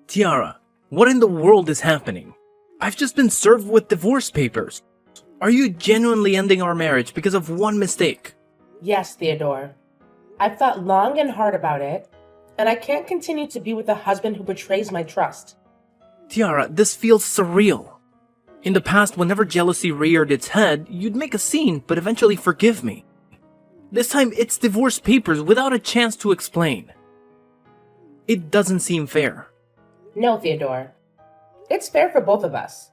Tiara, what in the world is happening? I've just been served with divorce papers. Are you genuinely ending our marriage because of one mistake? Yes, Theodore. I've thought long and hard about it, and I can't continue to be with a husband who betrays my trust. Tiara, this feels surreal. In the past, whenever jealousy reared its head, you'd make a scene but eventually forgive me. This time, it's divorce papers without a chance to explain. It doesn't seem fair. No, Theodore. It's fair for both of us.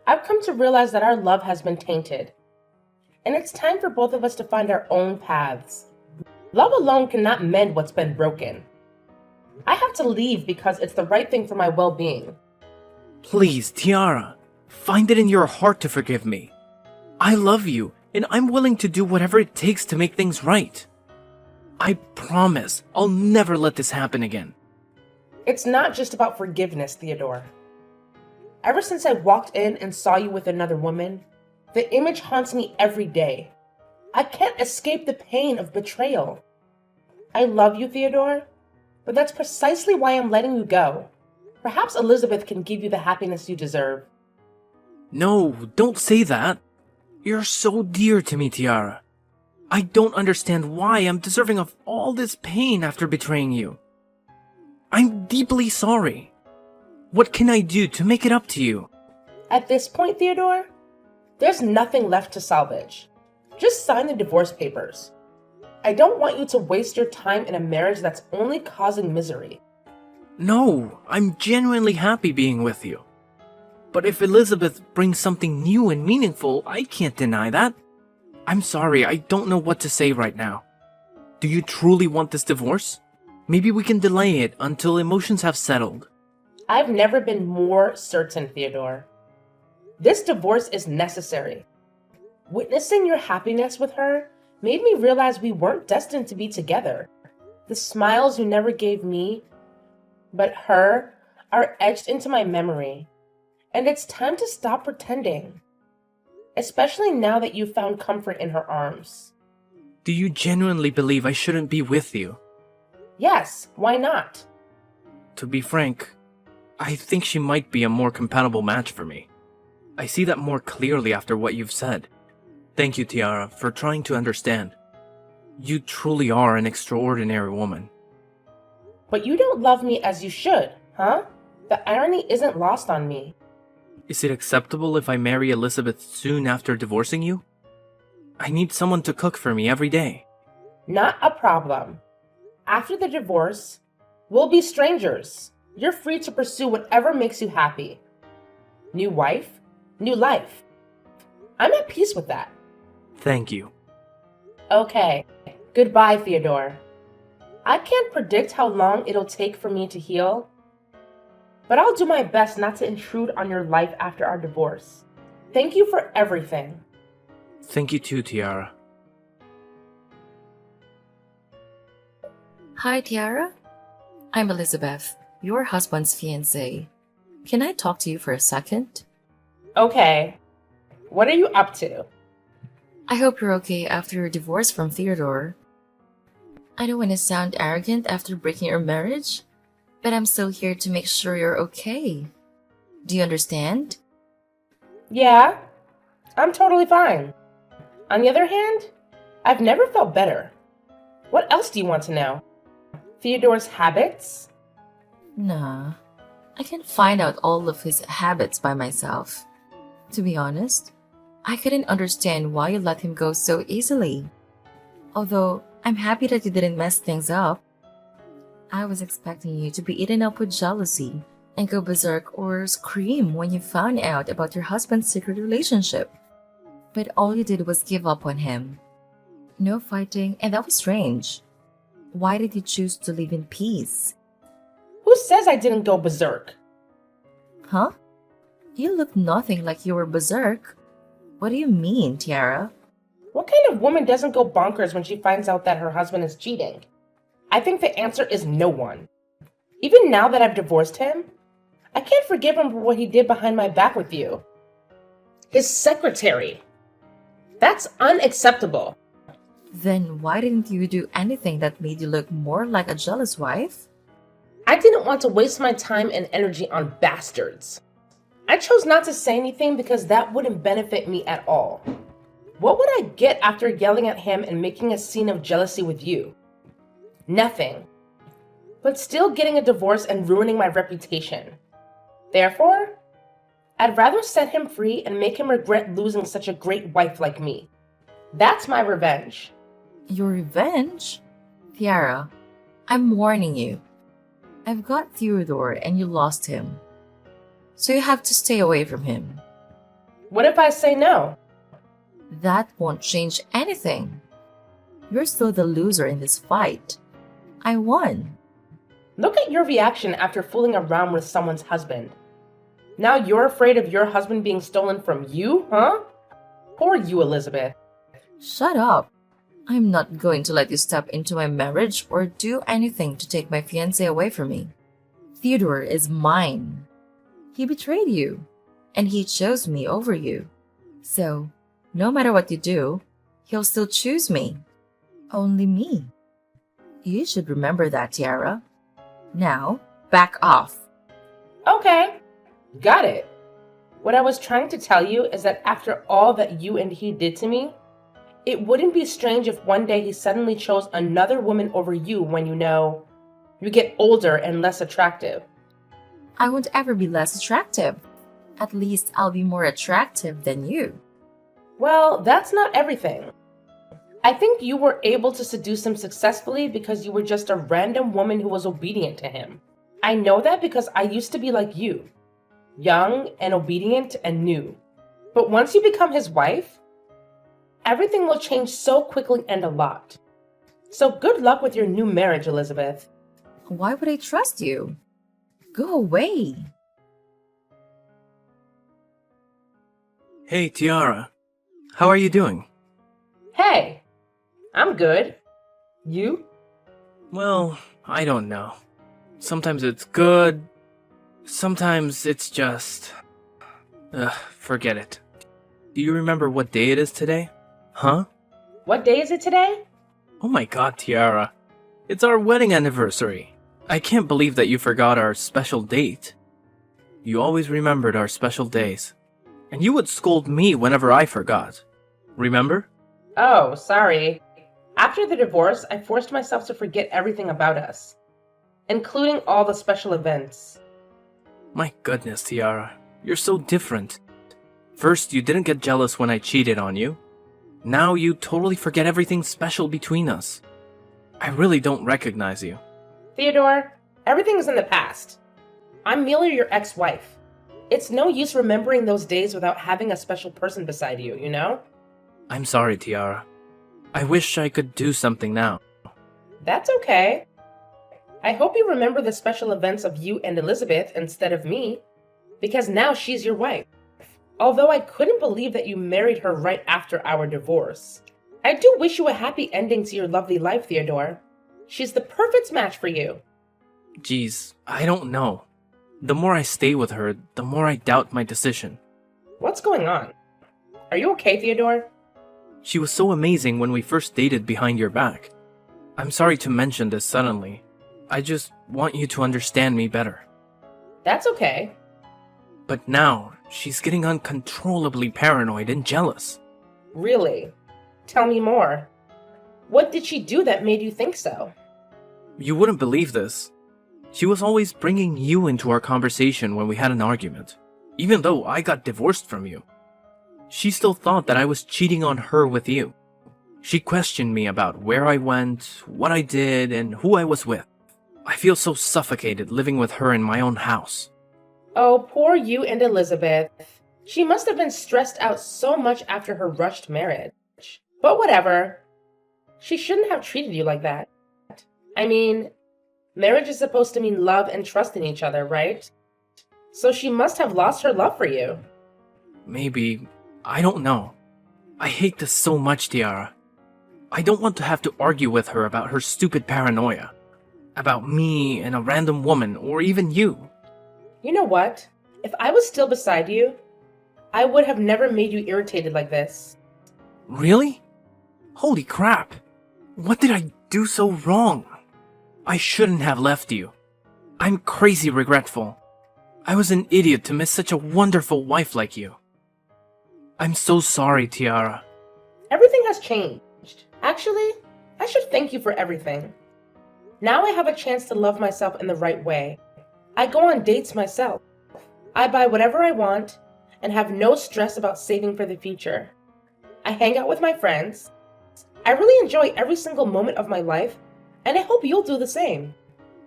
I've come to realize that our love has been tainted, and it's time for both of us to find our own paths. Love alone cannot mend what's been broken. I have to leave because it's the right thing for my well-being. Please, Tiara, find it in your heart to forgive me. I love you, and I'm willing to do whatever it takes to make things right. I promise I'll never let this happen again. It's not just about forgiveness, Theodore. Ever since I walked in and saw you with another woman, the image haunts me every day. I can't escape the pain of betrayal. I love you, Theodore, but that's precisely why I'm letting you go. Perhaps Elizabeth can give you the happiness you deserve. No, don't say that. You're so dear to me, Tiara. I don't understand why I'm deserving of all this pain after betraying you. I'm deeply sorry. What can I do to make it up to you? At this point, Theodore, there's nothing left to salvage. Just sign the divorce papers. I don't want you to waste your time in a marriage that's only causing misery. No, I'm genuinely happy being with you. But if Elizabeth brings something new and meaningful, I can't deny that. I'm sorry, I don't know what to say right now. Do you truly want this divorce? Maybe we can delay it until emotions have settled. I've never been more certain, Theodore. This divorce is necessary. Witnessing your happiness with her made me realize we weren't destined to be together. The smiles you never gave me, but her, are etched into my memory. And it's time to stop pretending. Especially now that you've found comfort in her arms. Do you genuinely believe I shouldn't be with you? Yes, why not? To be frank, I think she might be a more compatible match for me. I see that more clearly after what you've said. Thank you, Tiara, for trying to understand. You truly are an extraordinary woman. But you don't love me as you should, huh? The irony isn't lost on me. Is it acceptable if I marry Elizabeth soon after divorcing you? I need someone to cook for me every day. Not a problem. After the divorce, we'll be strangers. You're free to pursue whatever makes you happy. New wife, new life. I'm at peace with that. Thank you. Okay, goodbye, Theodore. I can't predict how long it'll take for me to heal, but I'll do my best not to intrude on your life after our divorce. Thank you for everything. Thank you too, Tiara. Hi, Tiara. I'm Elizabeth, your husband's fiancée. Can I talk to you for a second? Okay, what are you up to? I hope you're okay after your divorce from Theodore. I don't want to sound arrogant after breaking your marriage, but I'm still here to make sure you're okay. Do you understand? Yeah, I'm totally fine. On the other hand, I've never felt better. What else do you want to know? Theodore's habits? Nah, I can find out all of his habits by myself. To be honest, I couldn't understand why you let him go so easily. Although, I'm happy that you didn't mess things up. I was expecting you to be eaten up with jealousy and go berserk or scream when you found out about your husband's secret relationship. But all you did was give up on him. No fighting, and that was strange. Why did you choose to live in peace? Who says I didn't go berserk? Huh? You look nothing like you were berserk. What do you mean, Tiara? What kind of woman doesn't go bonkers when she finds out that her husband is cheating? I think the answer is no one. Even now that I've divorced him, I can't forgive him for what he did behind my back with you. His secretary. That's unacceptable. Then why didn't you do anything that made you look more like a jealous wife? I didn't want to waste my time and energy on bastards. I chose not to say anything because that wouldn't benefit me at all. What would I get after yelling at him and making a scene of jealousy with you? Nothing. But still getting a divorce and ruining my reputation. Therefore, I'd rather set him free and make him regret losing such a great wife like me. That's my revenge. Your revenge? Tiara, I'm warning you. I've got Theodore and you lost him. So you have to stay away from him. What if I say no? That won't change anything. You're still the loser in this fight. I won. Look at your reaction after fooling around with someone's husband. Now you're afraid of your husband being stolen from you, huh? Poor you, Elizabeth. Shut up. I'm not going to let you step into my marriage or do anything to take my fiancé away from me. Theodore is mine. He betrayed you, and he chose me over you. So, no matter what you do, he'll still choose me. Only me. You should remember that, Tiara. Now, back off. Okay, got it. What I was trying to tell you is that after all that you and he did to me, it wouldn't be strange if one day he suddenly chose another woman over you when you get older and less attractive. I won't ever be less attractive. At least I'll be more attractive than you. Well, that's not everything. I think you were able to seduce him successfully because you were just a random woman who was obedient to him. I know that because I used to be like you, young and obedient and new. But once you become his wife, everything will change so quickly and a lot. So good luck with your new marriage, Elizabeth. Why would I trust you? Go away. Hey, Tiara. How are you doing? Hey, I'm good. You? Well, I don't know. Sometimes it's good. Sometimes it's just... forget it. Do you remember what day it is today? Huh? What day is it today? Oh my god, Tiara. It's our wedding anniversary. I can't believe that you forgot our special date. You always remembered our special days. And you would scold me whenever I forgot. Remember? Oh, sorry. After the divorce, I forced myself to forget everything about us, including all the special events. My goodness, Tiara. You're so different. First, you didn't get jealous when I cheated on you. Now you totally forget everything special between us. I really don't recognize you. Theodore, everything's in the past. I'm merely your ex-wife. It's no use remembering those days without having a special person beside you, you know? I'm sorry, Tiara. I wish I could do something now. That's okay. I hope you remember the special events of you and Elizabeth instead of me, because now she's your wife. Although I couldn't believe that you married her right after our divorce. I do wish you a happy ending to your lovely life, Theodore. She's the perfect match for you. Geez, I don't know. The more I stay with her, the more I doubt my decision. What's going on? Are you okay, Theodore? She was so amazing when we first dated behind your back. I'm sorry to mention this suddenly. I just want you to understand me better. That's okay. But now, she's getting uncontrollably paranoid and jealous. Really? Tell me more. What did she do that made you think so? You wouldn't believe this. She was always bringing you into our conversation when we had an argument, even though I got divorced from you. She still thought that I was cheating on her with you. She questioned me about where I went, what I did, and who I was with. I feel so suffocated living with her in my own house. Oh, poor you and Elizabeth. She must have been stressed out so much after her rushed marriage. But whatever. She shouldn't have treated you like that. I mean, marriage is supposed to mean love and trust in each other, right? So she must have lost her love for you. Maybe. I don't know. I hate this so much, Tiara. I don't want to have to argue with her about her stupid paranoia. About me and a random woman, or even you. You know what? If I was still beside you, I would have never made you irritated like this. Really? Holy crap. What did I do so wrong? I shouldn't have left you. I'm crazy regretful. I was an idiot to miss such a wonderful wife like you. I'm so sorry, Tiara. Everything has changed. Actually, I should thank you for everything. Now I have a chance to love myself in the right way. I go on dates myself. I buy whatever I want and have no stress about saving for the future. I hang out with my friends. I really enjoy every single moment of my life, and I hope you'll do the same.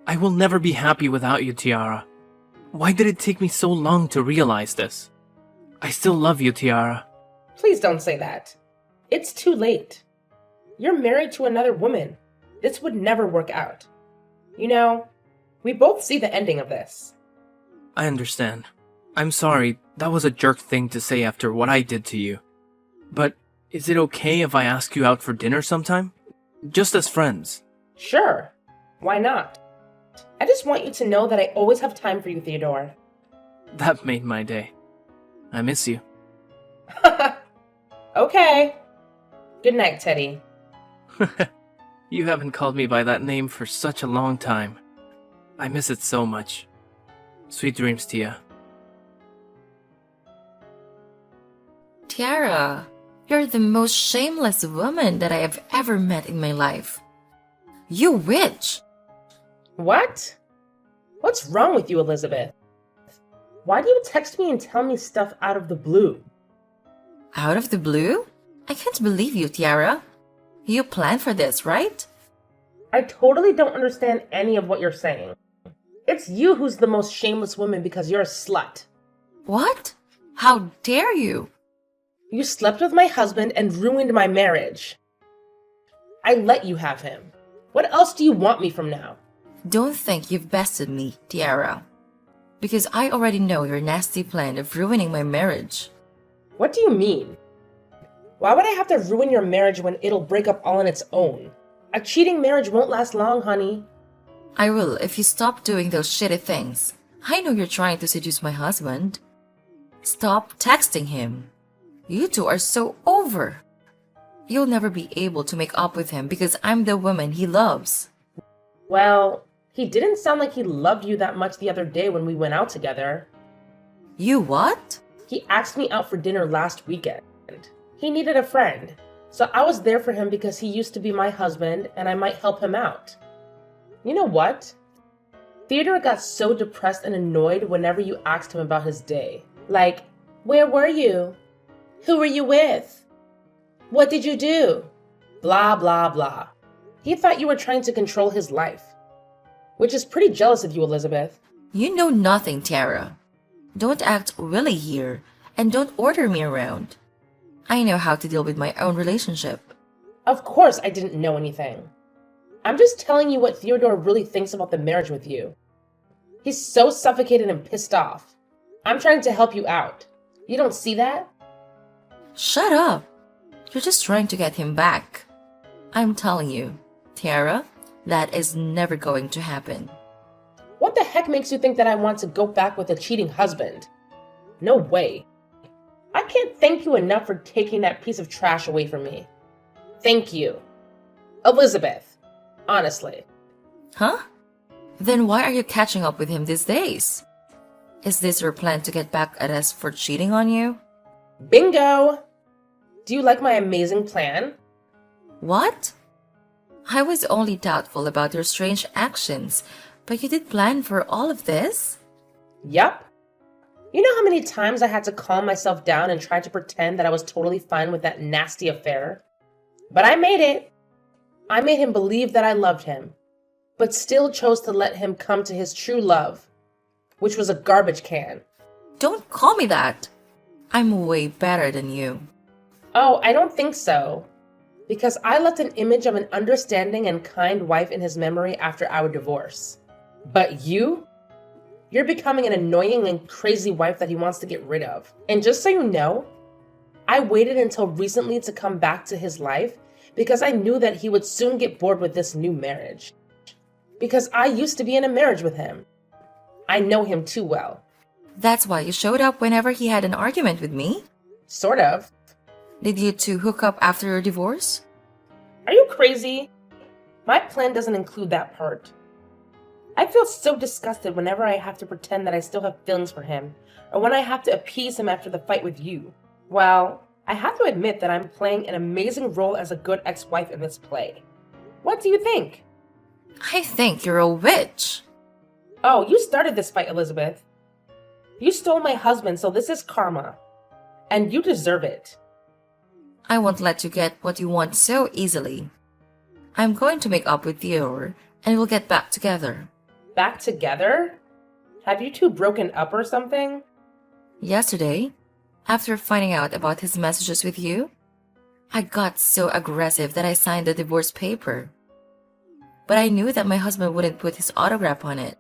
I will never be happy without you, Tiara. Why did it take me so long to realize this? I still love you, Tiara. Please don't say that. It's too late. You're married to another woman. This would never work out. You know, we both see the ending of this. I understand. I'm sorry, that was a jerk thing to say after what I did to you. But is it okay if I ask you out for dinner sometime? Just as friends. Sure. Why not? I just want you to know that I always have time for you, Theodore. That made my day. I miss you. Okay. Good night, Teddy. You haven't called me by that name for such a long time. I miss it so much. Sweet dreams, Tia. Tiara, you're the most shameless woman that I have ever met in my life. You witch! What? What's wrong with you, Elizabeth? Why do you text me and tell me stuff out of the blue? Out of the blue? I can't believe you, Tiara. You planned for this, right? I totally don't understand any of what you're saying. It's you who's the most shameless woman because you're a slut. What? How dare you? You slept with my husband and ruined my marriage. I let you have him. What else do you want me from now? Don't think you've bested me, Tiara. Because I already know your nasty plan of ruining my marriage. What do you mean? Why would I have to ruin your marriage when it'll break up all on its own? A cheating marriage won't last long, honey. I will if you stop doing those shitty things. I know you're trying to seduce my husband. Stop texting him. You two are so over. You'll never be able to make up with him because I'm the woman he loves. Well, he didn't sound like he loved you that much the other day when we went out together. You what? He asked me out for dinner last weekend. He needed a friend, so I was there for him because he used to be my husband and I might help him out. You know what? Theodore got so depressed and annoyed whenever you asked him about his day. Like, where were you? Who were you with? What did you do? Blah, blah, blah. He thought you were trying to control his life. Which is pretty jealous of you, Elizabeth. You know nothing, Tara. Don't act willy here, and don't order me around. I know how to deal with my own relationship. Of course I didn't know anything. I'm just telling you what Theodore really thinks about the marriage with you. He's so suffocated and pissed off. I'm trying to help you out. You don't see that? Shut up. You're just trying to get him back. I'm telling you, Tara, that is never going to happen. What the heck makes you think that I want to go back with a cheating husband? No way. I can't thank you enough for taking that piece of trash away from me. Thank you. Elizabeth, honestly. Huh? Then why are you catching up with him these days? Is this your plan to get back at us for cheating on you? Bingo! Do you like my amazing plan? What? I was only doubtful about your strange actions, but you did plan for all of this? Yup. You know how many times I had to calm myself down and try to pretend that I was totally fine with that nasty affair? But I made it. I made him believe that I loved him, but still chose to let him come to his true love, which was a garbage can. Don't call me that. I'm way better than you. Oh, I don't think so. Because I left an image of an understanding and kind wife in his memory after our divorce. But you? You're becoming an annoying and crazy wife that he wants to get rid of. And just so you know, I waited until recently to come back to his life because I knew that he would soon get bored with this new marriage. Because I used to be in a marriage with him. I know him too well. That's why you showed up whenever he had an argument with me? Sort of. Did you two hook up after your divorce? Are you crazy? My plan doesn't include that part. I feel so disgusted whenever I have to pretend that I still have feelings for him, or when I have to appease him after the fight with you. Well, I have to admit that I'm playing an amazing role as a good ex-wife in this play. What do you think? I think you're a witch. Oh, you started this fight, Elizabeth. You stole my husband, so this is karma. And you deserve it. I won't let you get what you want so easily. I'm going to make up with Theodore, and we'll get back together. Back together? Have you two broken up or something? Yesterday, after finding out about his messages with you, I got so aggressive that I signed the divorce paper. But I knew that my husband wouldn't put his autograph on it.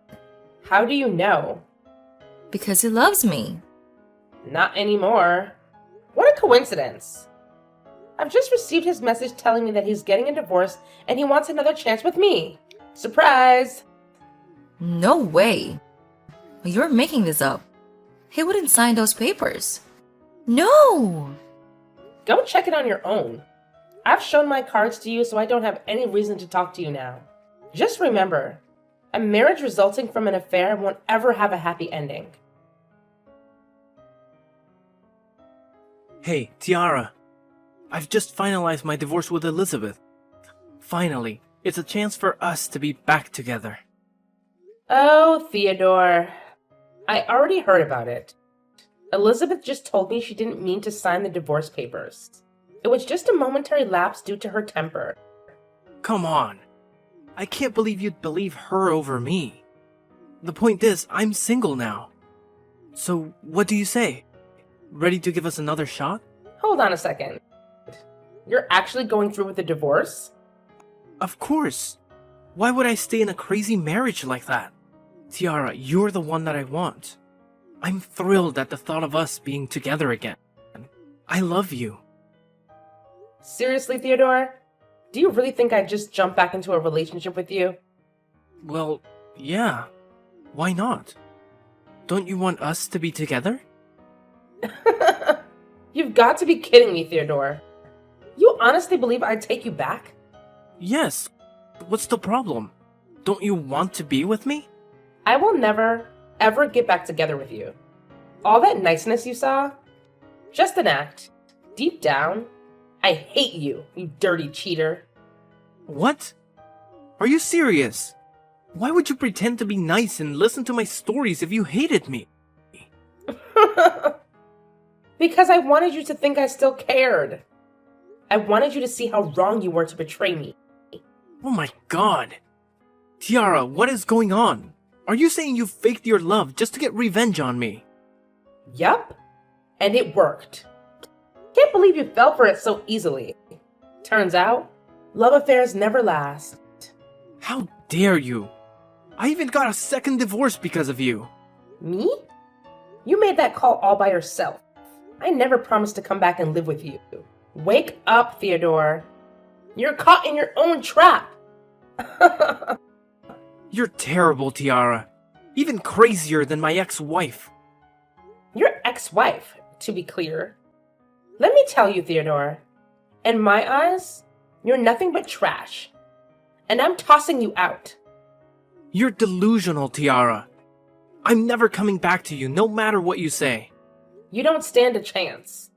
How do you know? Because he loves me. Not anymore. What a coincidence. I've just received his message telling me that he's getting a divorce and he wants another chance with me. Surprise! No way. You're making this up. He wouldn't sign those papers. No! Go check it on your own. I've shown my cards to you, so I don't have any reason to talk to you now. Just remember, a marriage resulting from an affair won't ever have a happy ending. Hey, Tiara. I've just finalized my divorce with Elizabeth. Finally, it's a chance for us to be back together. Oh, Theodore. I already heard about it. Elizabeth just told me she didn't mean to sign the divorce papers. It was just a momentary lapse due to her temper. Come on. I can't believe you'd believe her over me. The point is, I'm single now. So, what do you say? Ready to give us another shot? Hold on a second. You're actually going through with the divorce? Of course. Why would I stay in a crazy marriage like that? Tiara, you're the one that I want. I'm thrilled at the thought of us being together again. I love you. Seriously, Theodore? Do you really think I'd just jump back into a relationship with you? Well, yeah. Why not? Don't you want us to be together? You've got to be kidding me, Theodore. You honestly believe I'd take you back? Yes. What's the problem? Don't you want to be with me? I will never, ever get back together with you. All that niceness you saw? Just an act. Deep down, I hate you, you dirty cheater. What? Are you serious? Why would you pretend to be nice and listen to my stories if you hated me? Because I wanted you to think I still cared. I wanted you to see how wrong you were to betray me. Oh my god. Tiara, what is going on? Are you saying you faked your love just to get revenge on me? Yup. And it worked. Can't believe you fell for it so easily. Turns out, love affairs never last. How dare you? I even got a second divorce because of you. Me? You made that call all by yourself. I never promised to come back and live with you. Wake up, Theodore. You're caught in your own trap. You're terrible, Tiara. Even crazier than my ex-wife. Your ex-wife, to be clear. Let me tell you, Theodore. In my eyes, you're nothing but trash. And I'm tossing you out. You're delusional, Tiara. I'm never coming back to you, no matter what you say. You don't stand a chance.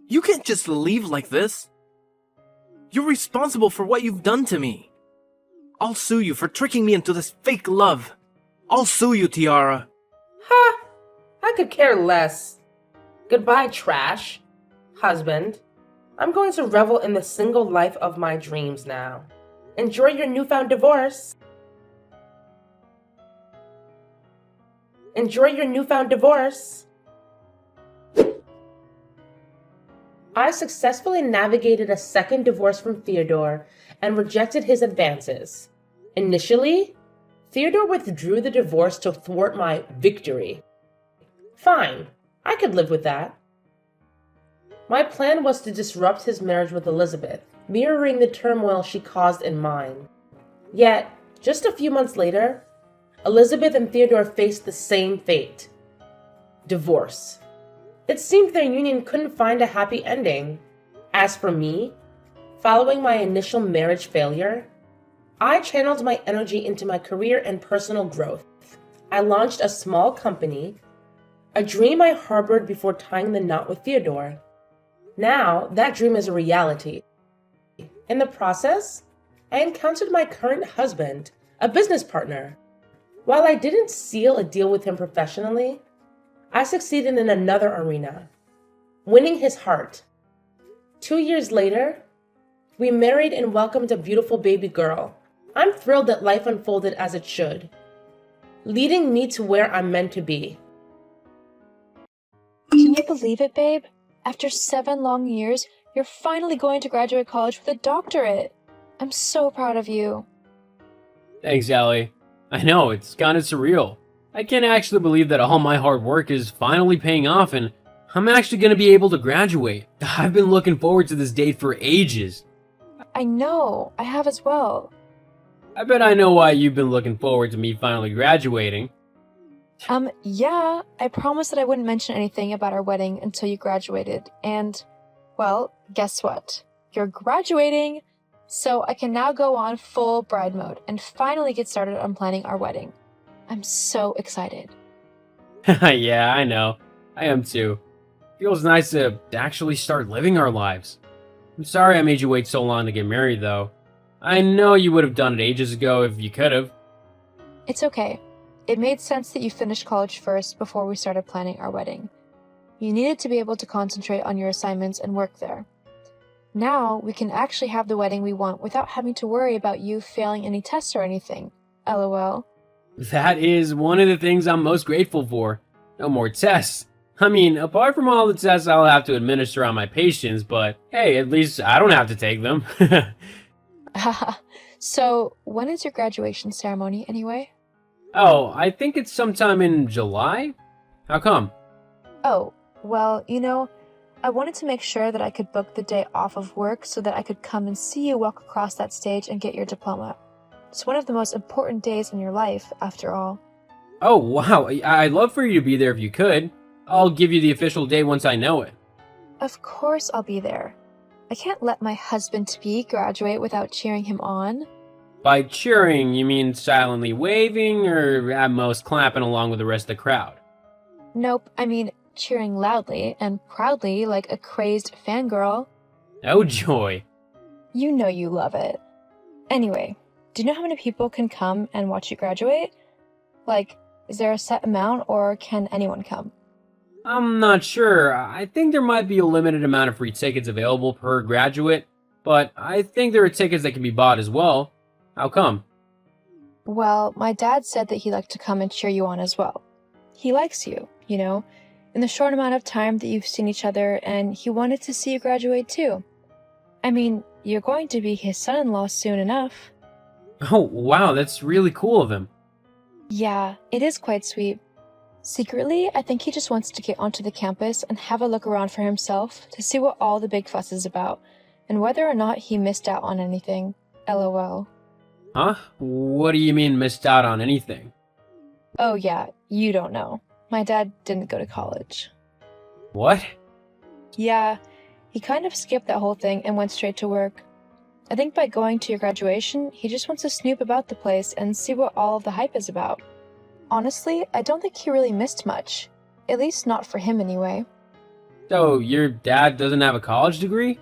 You can't just leave like this. You're responsible for what you've done to me. I'll sue you for tricking me into this fake love. I'll sue you, Tiara. Ha! I could care less. Goodbye, trash. Husband. I'm going to revel in the single life of my dreams now. Enjoy your newfound divorce. Enjoy your newfound divorce. I successfully navigated a second divorce from Theodore and rejected his advances. Initially, Theodore withdrew the divorce to thwart my victory. Fine, I could live with that. My plan was to disrupt his marriage with Elizabeth, mirroring the turmoil she caused in mine. Yet, just a few months later, Elizabeth and Theodore faced the same fate. Divorce. It seemed their union couldn't find a happy ending. As for me, following my initial marriage failure, I channeled my energy into my career and personal growth. I launched a small company, a dream I harbored before tying the knot with Theodore. Now, that dream is a reality. In the process, I encountered my current husband, a business partner. While I didn't seal a deal with him professionally, I succeeded in another arena, winning his heart. 2 years later, we married and welcomed a beautiful baby girl. I'm thrilled that life unfolded as it should, leading me to where I'm meant to be. Can you believe it, babe? After 7 long years, you're finally going to graduate college with a doctorate. I'm so proud of you. Thanks, Allie. I know, it's kind of surreal. I can't actually believe that all my hard work is finally paying off and I'm actually going to be able to graduate. I've been looking forward to this date for ages. I know, I have as well. I bet I know why you've been looking forward to me finally graduating. Yeah, I promised that I wouldn't mention anything about our wedding until you graduated, and, well, guess what? You're graduating, so I can now go on full bride mode and finally get started on planning our wedding. I'm so excited. Yeah, I know. I am too. Feels nice to actually start living our lives. I'm sorry I made you wait so long to get married, though. I know you would have done it ages ago if you could have. It's okay. It made sense that you finished college first before we started planning our wedding. You needed to be able to concentrate on your assignments and work there. Now, we can actually have the wedding we want without having to worry about you failing any tests or anything. LOL. That is one of the things I'm most grateful for. No more tests. I mean, apart from all the tests I'll have to administer on my patients, but hey, at least I don't have to take them. So, when is your graduation ceremony anyway? Oh, I think it's sometime in July? How come? Oh, well, I wanted to make sure that I could book the day off of work so that I could come and see you walk across that stage and get your diploma. It's one of the most important days in your life, after all. Oh, wow. I'd love for you to be there if you could. I'll give you the official day once I know it. Of course I'll be there. I can't let my husband-to-be graduate without cheering him on. By cheering, you mean silently waving or at most clapping along with the rest of the crowd? Nope, I mean cheering loudly and proudly like a crazed fangirl. Oh, joy. You know you love it. Anyway, do you know how many people can come and watch you graduate? Like, is there a set amount or can anyone come? I'm not sure. I think there might be a limited amount of free tickets available per graduate, but I think there are tickets that can be bought as well. How come? Well, my dad said that he'd like to come and cheer you on as well. He likes you, in the short amount of time that you've seen each other, and he wanted to see you graduate too. I mean, you're going to be his son-in-law soon enough. Oh, wow, that's really cool of him. Yeah, it is quite sweet. Secretly, I think he just wants to get onto the campus and have a look around for himself to see what all the big fuss is about, and whether or not he missed out on anything. LOL. Huh? What do you mean missed out on anything? Oh yeah, you don't know. My dad didn't go to college. What? Yeah, he kind of skipped that whole thing and went straight to work. I think by going to your graduation, he just wants to snoop about the place and see what all of the hype is about. Honestly, I don't think he really missed much. At least not for him anyway. So, your dad doesn't have a college degree?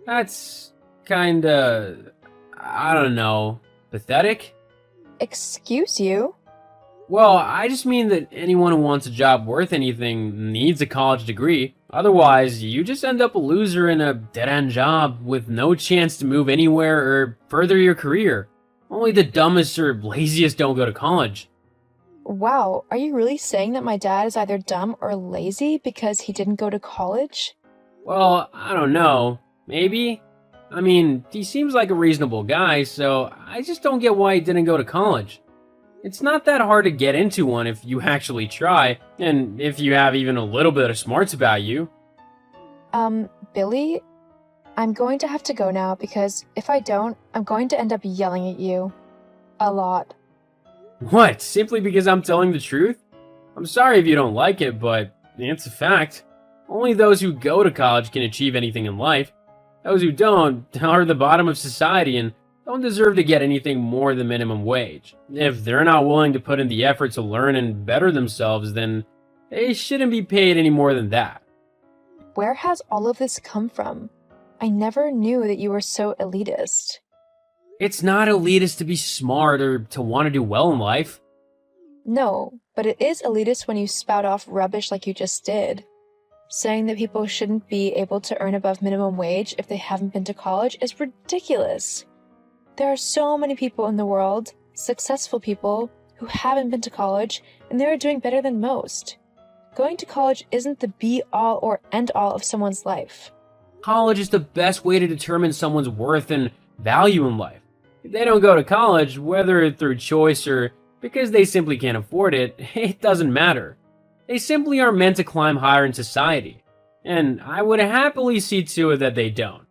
That's kinda, I don't know, pathetic? Excuse you? Well, I just mean that anyone who wants a job worth anything needs a college degree. Otherwise, you just end up a loser in a dead-end job with no chance to move anywhere or further your career. Only the dumbest or laziest don't go to college. Wow, are you really saying that my dad is either dumb or lazy because he didn't go to college? Well, I don't know. Maybe? I mean, he seems like a reasonable guy, so I just don't get why he didn't go to college. It's not that hard to get into one if you actually try, and if you have even a little bit of smarts about you. Billy? I'm going to have to go now because if I don't, I'm going to end up yelling at you. A lot. What? Simply because I'm telling the truth? I'm sorry if you don't like it, but it's a fact. Only those who go to college can achieve anything in life. Those who don't are the bottom of society and don't deserve to get anything more than minimum wage. If they're not willing to put in the effort to learn and better themselves, then they shouldn't be paid any more than that. Where has all of this come from? I never knew that you were so elitist. It's not elitist to be smart or to want to do well in life. No, but it is elitist when you spout off rubbish like you just did. Saying that people shouldn't be able to earn above minimum wage if they haven't been to college is ridiculous. There are so many people in the world, successful people, who haven't been to college, and they are doing better than most. Going to college isn't the be-all or end-all of someone's life. College is the best way to determine someone's worth and value in life. If they don't go to college, whether through choice or because they simply can't afford it, it doesn't matter. They simply are meant to climb higher in society, and I would happily see to it that they don't.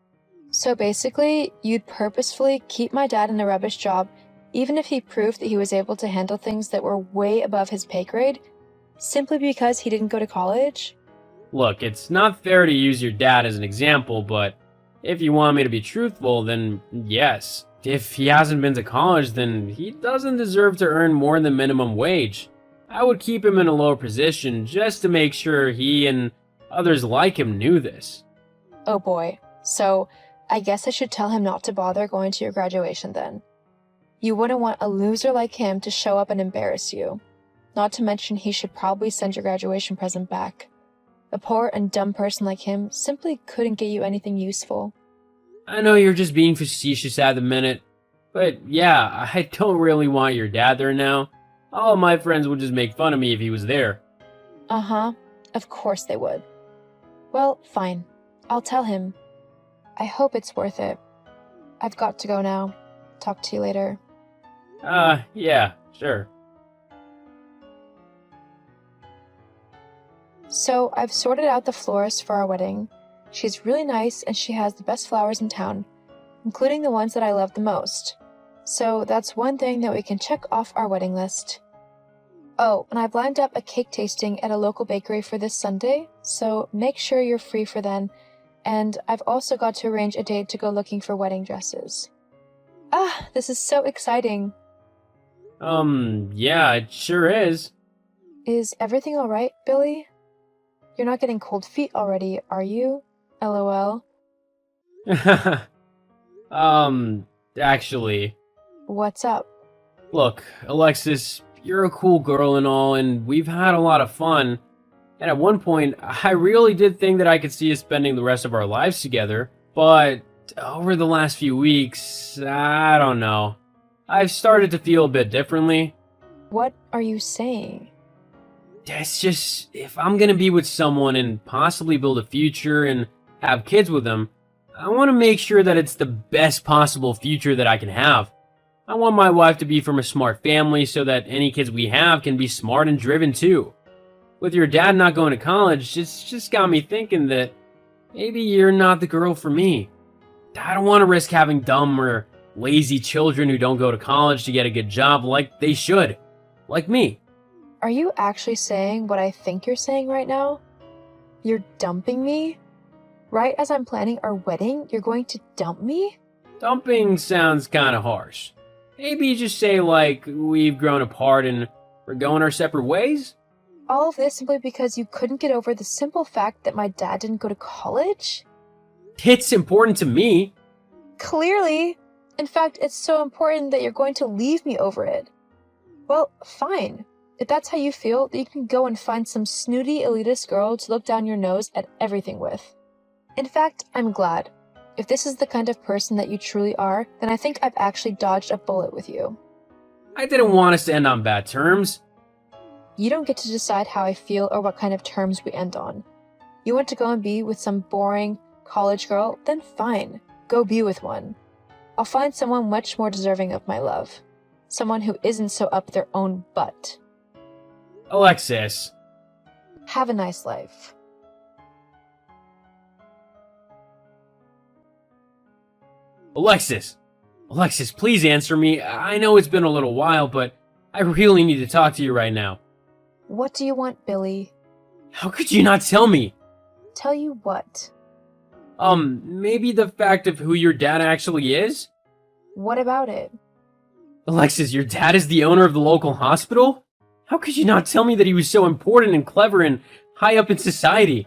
So basically, you'd purposefully keep my dad in a rubbish job, even if he proved that he was able to handle things that were way above his pay grade, simply because he didn't go to college? Look, it's not fair to use your dad as an example, but if you want me to be truthful, then yes. If he hasn't been to college, then he doesn't deserve to earn more than minimum wage. I would keep him in a lower position just to make sure he and others like him knew this. Oh boy. So, I guess I should tell him not to bother going to your graduation then. You wouldn't want a loser like him to show up and embarrass you. Not to mention he should probably send your graduation present back. A poor and dumb person like him simply couldn't get you anything useful. I know you're just being facetious at the minute, but yeah, I don't really want your dad there now. All of my friends would just make fun of me if he was there. Uh-huh. Of course they would. Well, fine. I'll tell him. I hope it's worth it. I've got to go now. Talk to you later. Yeah, sure. So, I've sorted out the florist for our wedding. She's really nice and she has the best flowers in town, including the ones that I love the most. So, that's one thing that we can check off our wedding list. Oh, and I've lined up a cake tasting at a local bakery for this Sunday, so make sure you're free for then. And I've also got to arrange a date to go looking for wedding dresses. Ah, this is so exciting. Yeah, it sure is. Is everything alright, Billy? You're not getting cold feet already, are you? LOL. Actually. What's up? Look, Alexis, you're a cool girl and all, and we've had a lot of fun. And at one point, I really did think that I could see us spending the rest of our lives together. But over the last few weeks, I don't know. I've started to feel a bit differently. What are you saying? It's just, if I'm gonna be with someone and possibly build a future and have kids with them, I want to make sure that it's the best possible future that I can have. I want my wife to be from a smart family so that any kids we have can be smart and driven too. With your dad not going to college, it's just got me thinking that maybe you're not the girl for me. I don't want to risk having dumb or lazy children who don't go to college to get a good job like they should. Like me. Are you actually saying what I think you're saying right now? You're dumping me? Right as I'm planning our wedding, you're going to dump me? Dumping sounds kind of harsh. Maybe just say like we've grown apart and we're going our separate ways? All of this simply because you couldn't get over the simple fact that my dad didn't go to college? It's important to me. Clearly. In fact, it's so important that you're going to leave me over it. Well, fine. If that's how you feel, then you can go and find some snooty elitist girl to look down your nose at everything with. In fact, I'm glad. If this is the kind of person that you truly are, then I think I've actually dodged a bullet with you. I didn't want us to end on bad terms. You don't get to decide how I feel or what kind of terms we end on. You want to go and be with some boring college girl? Then fine, go be with one. I'll find someone much more deserving of my love. Someone who isn't so up their own butt. Alexis. Have a nice life. Alexis, please answer me. I know it's been a little while, but I really need to talk to you right now. What do you want, Billy? How could you not tell me? Tell you what? Maybe the fact of who your dad actually is? What about it? Alexis, your dad is the owner of the local hospital? How could you not tell me that he was so important and clever and high up in society?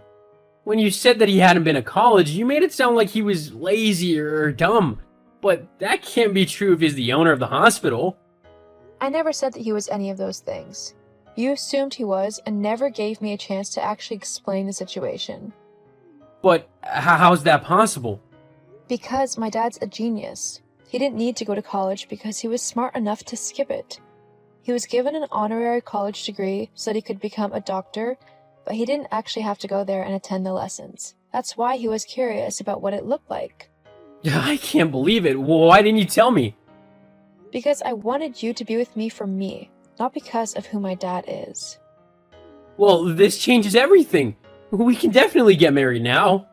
When you said that he hadn't been to college, you made it sound like he was lazy or dumb. But that can't be true if he's the owner of the hospital. I never said that he was any of those things. You assumed he was and never gave me a chance to actually explain the situation. But how's that possible? Because my dad's a genius. He didn't need to go to college because he was smart enough to skip it. He was given an honorary college degree so that he could become a doctor, but he didn't actually have to go there and attend the lessons. That's why he was curious about what it looked like. I can't believe it. Why didn't you tell me? Because I wanted you to be with me for me, not because of who my dad is. Well, this changes everything. We can definitely get married now.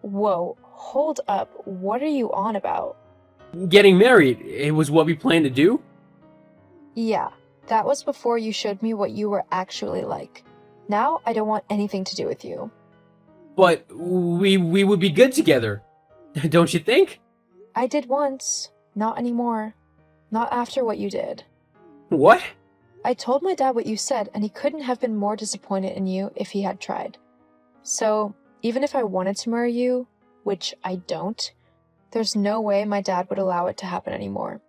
Whoa, hold up. What are you on about? Getting married, it was what we planned to do? Yeah, that was before you showed me what you were actually like. Now I don't want anything to do with you. But we would be good together. Don't you think? I did once. Not anymore. Not after what you did. What? I told my dad what you said, and he couldn't have been more disappointed in you if he had tried. So, even if I wanted to marry you, which I don't, there's no way my dad would allow it to happen anymore.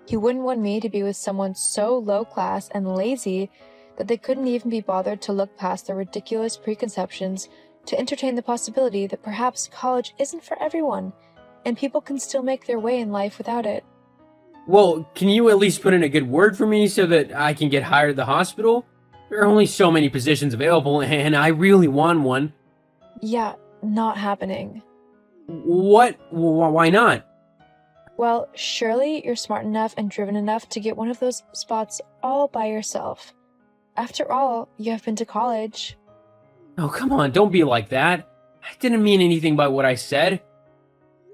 He wouldn't want me to be with someone so low class and lazy that they couldn't even be bothered to look past their ridiculous preconceptions to entertain the possibility that perhaps college isn't for everyone, and people can still make their way in life without it. Well, can you at least put in a good word for me so that I can get hired at the hospital? There are only so many positions available, and I really want one. Yeah, not happening. What? Why not? Well, surely you're smart enough and driven enough to get one of those spots all by yourself. After all, you have been to college. Oh, come on, don't be like that. I didn't mean anything by what I said.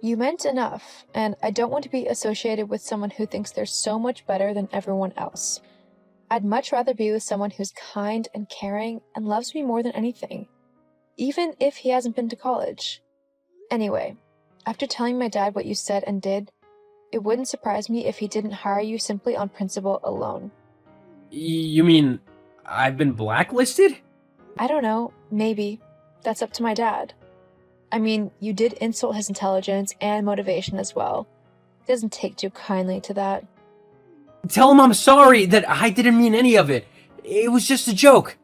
You meant enough, and I don't want to be associated with someone who thinks they're so much better than everyone else. I'd much rather be with someone who's kind and caring and loves me more than anything, even if he hasn't been to college. Anyway, after telling my dad what you said and did, it wouldn't surprise me if he didn't hire you simply on principle alone. You mean I've been blacklisted? I don't know, maybe. That's up to my dad. I mean, you did insult his intelligence and motivation as well. He doesn't take too kindly to that. Tell him I'm sorry, that I didn't mean any of it. It was just a joke.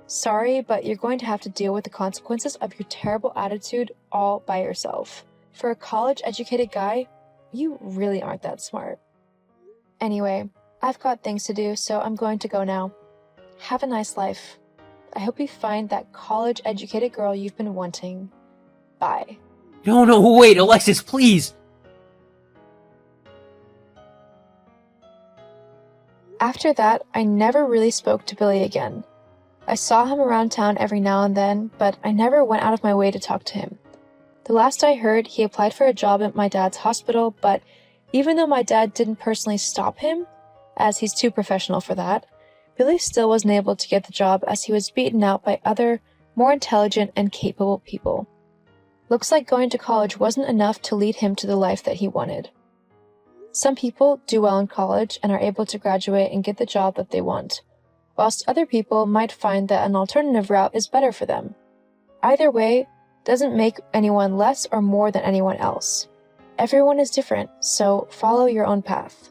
Sorry, but you're going to have to deal with the consequences of your terrible attitude all by yourself. For a college-educated guy, you really aren't that smart. Anyway, I've got things to do, so I'm going to go now. Have a nice life. I hope you find that college-educated girl you've been wanting. Bye. No, wait, Alexis, please. After that, I never really spoke to Billy again. I saw him around town every now and then, but I never went out of my way to talk to him. The last I heard, he applied for a job at my dad's hospital, but even though my dad didn't personally stop him, as he's too professional for that, Billy still wasn't able to get the job as he was beaten out by other, more intelligent and capable people. Looks like going to college wasn't enough to lead him to the life that he wanted. Some people do well in college and are able to graduate and get the job that they want, whilst other people might find that an alternative route is better for them. Either way doesn't make anyone less or more than anyone else. Everyone is different, so follow your own path.